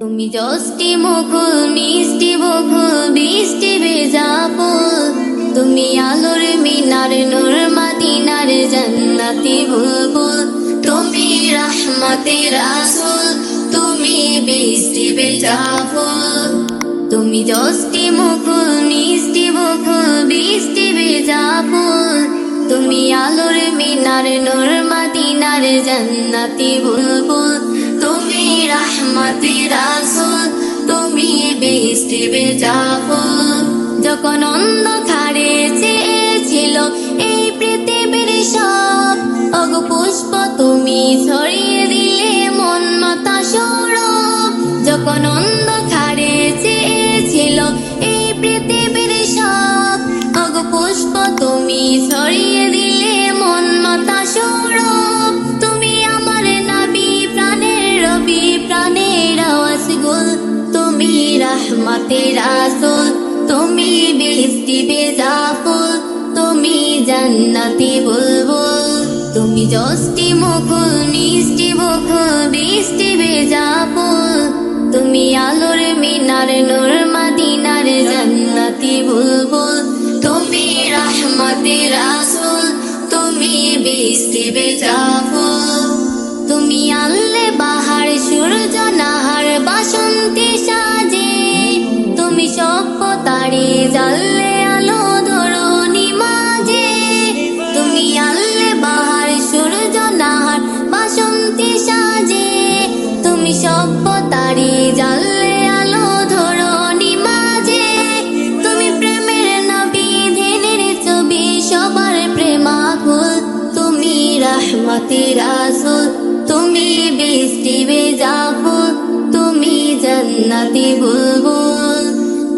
তুমি যষ্টি মুকুল মিষ্টি বকুল বৃষ্টি ভেজা ফুল, তুমি আলোর মিনার নূর মদিনার জান্নাতি বুলবুল, তুমি রহমতের রাসূল, তুমি বৃষ্টি ভেজা ফুল। তুমি যষ্টি মুকুল মিষ্টি বকুল বৃষ্টি ভেজা ফুল, তুমি আলোর মিনার নূর মদিনার জান্নাতি বুলবুল, তুমি রহমতের রাসূল, তুমি বৃষ্টি ভেজা ফুল। যখন অন্ধকারে চেয়েছিল এই পৃথিবীর সব, অগ পুষ্প তুমি ছড়িয়ে দিলে মন মাতা সৌরভ। যখন অন্ধকারে চেয়েছিল এই পৃথিবীর সব, অগ পুষ্প তুমি ছড়িয়ে দিলে মন মাতা সৌরভ। তুমি আমার নবী প্রাণের রবি প্রাণের আওয়াজ গুল, তুমি রহমতের রাসূল, তুমি বৃষ্টি ভেজা ফুল, তুমি জান্নাতি বুলবুল। তুমি যষ্টি মুকুল মিষ্টি বকুল বৃষ্টি ভেজা ফুল, তুমি আলোর মিনার নূর মদিনার জান্নাতি বুলবুল, তুমি রহমতের রাসূল, তুমি বৃষ্টি ভেজা ফুল। তুমি আনলে বাহার সূর্য নাহার বাসন্তী সাজে, তুমি সভ্যতারে জ্বাললে আলো ধরণী মাঝে। তুমি আনলে বাহার সূর্য নাহার বাসন্তী সাজে, তুমি সভ্যতারে জ্বাললে আলো ধরণী মাঝে। তুমি প্রেমের নবী ধ্যানের ছবি সবার প্রেমাকুল, তুমি রহমতের রাসূল, তুমি বৃষ্টি ভেজা ফুল, তুমি জান্নাতি বুলবুল।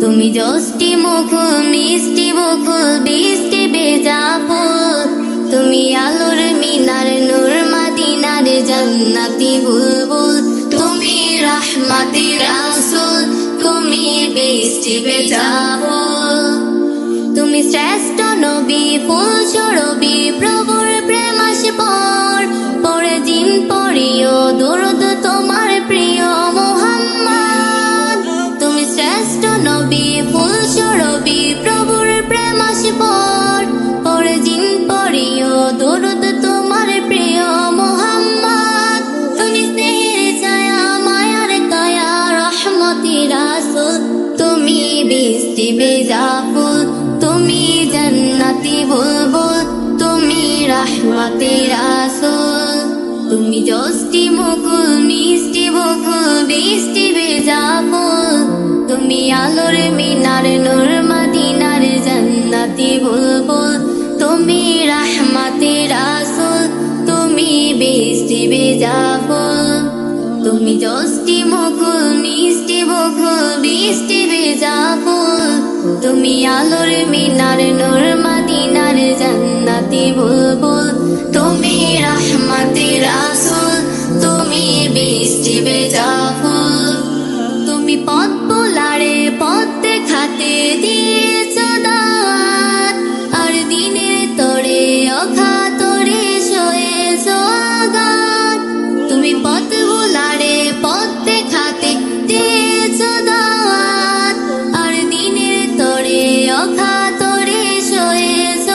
তুমি যষ্টি মুকুল মিষ্টি বকুল বৃষ্টি ভেজা ফুল, তুমি আলোর মিনার নূর মদিনার জান্নাতি বুলবুল, তুমি রহমতের রাসূল, তুমি বৃষ্টি ভেজা ফুল। তুমি শ্রেষ্ঠ নবী ফুল সরবি প্রভুর প্রেমাস পর, পরে জিন পড়িও দরুদ তোমার প্রিয় মুহাম্মদ। তুমি শ্রেষ্ঠ নবী ফুল সরবি প্রভুর প্রেমাস পর, পরে জিন পড়িও দরুদ তোমার প্রিয় মুহাম্মদ। তুমি স্নেহের ছায়া মায়ার কায়া রহমতের রাসূল, তুমি বৃষ্টি ভেজা ফুল, তুমি জান্নাতি বুলবুল, তুমি রহমতের রাসূল। তুমি যষ্টি মুকুল মিষ্টি বকুল বৃষ্টি ভেজা ফুল, তুমি আলোর মিনার নূর মদিনার জান্নাতি বুলবুল, তুমি রহমতের রাসূল, তুমি বৃষ্টি ভেজা ফুল। তুমি যষ্টি মুকুল মিষ্টি বকুল বৃষ্টি ভেজা ফুল, তুমি আলোর মিনার নূর মদিনার জান্নাতি বুলবুল, তুমি রহমতের রাসূল, তুমি বৃষ্টি ভেজা ফুল। তুমি পথ ভোলারে পথ দেখাতে দিয়েছ দাওয়াত, আর দিনের তরে অখাতরে সয়েছ আঘাত। তুমি পথ ভোলারে পথ দেখাতে দিয়েছ দাওয়াত, আর দিনের তরে অখাতরে সয়েছ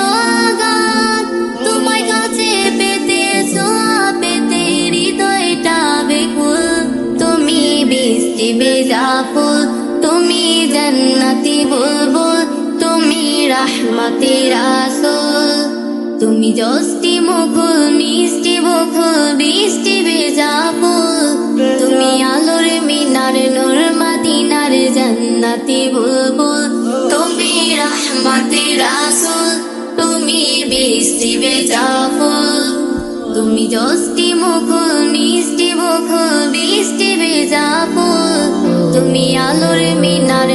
আঘাত। তোমায় কাছে পেতে ছোঁয়া পেতে হৃদয়টা বেকুল, তুমি বৃষ্টি ভেজা ফুল, তুমি জান্নাতি বুলবুল, তুমি রহমতের রাসূল। তুমি যষ্টি মুকুল মিষ্টি বকুল বৃষ্টি ভেজা ফুল, তুমি আলোর মিনার নূর মদিনার জান্নাতি বুলবুল, তুমি রহমতের রাসূল, তুমি বৃষ্টি ভেজা ফুল। তুমি যষ্টি মুকুল মিষ্টি বকুল বৃষ্টি ভেজা ফুল, তুমি আলোর মিনার